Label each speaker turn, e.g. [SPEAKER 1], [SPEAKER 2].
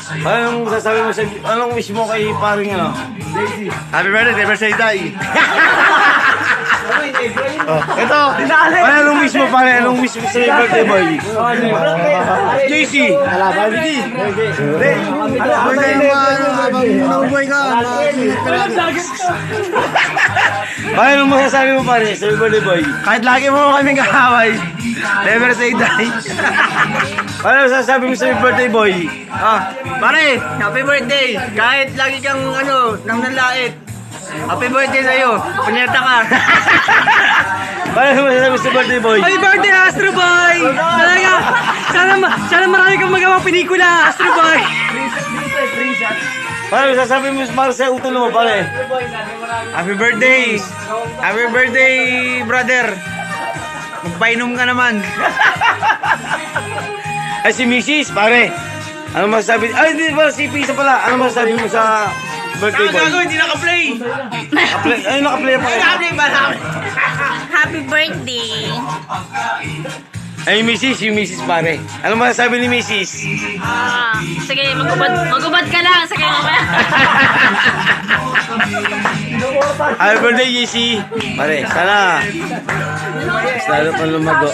[SPEAKER 1] Anong sasabi mo sa... Anong wish mo kay paring ano?
[SPEAKER 2] Happy birthday, never say die.
[SPEAKER 1] Ito! Anong wish mo pare? Anong wish mo sa birthday boy? JC!
[SPEAKER 2] Nabubuhay ka.
[SPEAKER 1] Anong masasabi mo pare sa birthday boy?
[SPEAKER 2] Kahit lagi mo kaming kaaway, never say die.
[SPEAKER 1] Anong sasabi mo sa birthday boy?
[SPEAKER 2] Pare, happy birthday. Kahit lagi kang nang nalait. Happy birthday sa'yo. Punyeta ka.
[SPEAKER 1] Anong masasabi mo sa birthday boy?
[SPEAKER 3] Happy birthday, Astro Boy! Talaga, sana marami kang magawang pelikula, Astro Boy!
[SPEAKER 1] Anong sasabi mo para sa utol mo pare?
[SPEAKER 2] Happy birthday. Happy birthday, brother. Magpainom ka naman.
[SPEAKER 1] Ay si Mrs. pare. Ano masasabi? Ay hindi ba si Pisa pala. Ano masasabi mo sa birthday boy?
[SPEAKER 2] Hindi naka-play.
[SPEAKER 1] Ay naka-play pa.
[SPEAKER 2] Naka-play ba na?
[SPEAKER 4] Happy birthday!
[SPEAKER 1] Ay yung Mrs. pare. Ano masasabi ni Mrs.?
[SPEAKER 4] Sige, magubad ka lang. Sige, mamaya.
[SPEAKER 1] Happy birthday, JC. Pare, sana mas lalo pang lumago.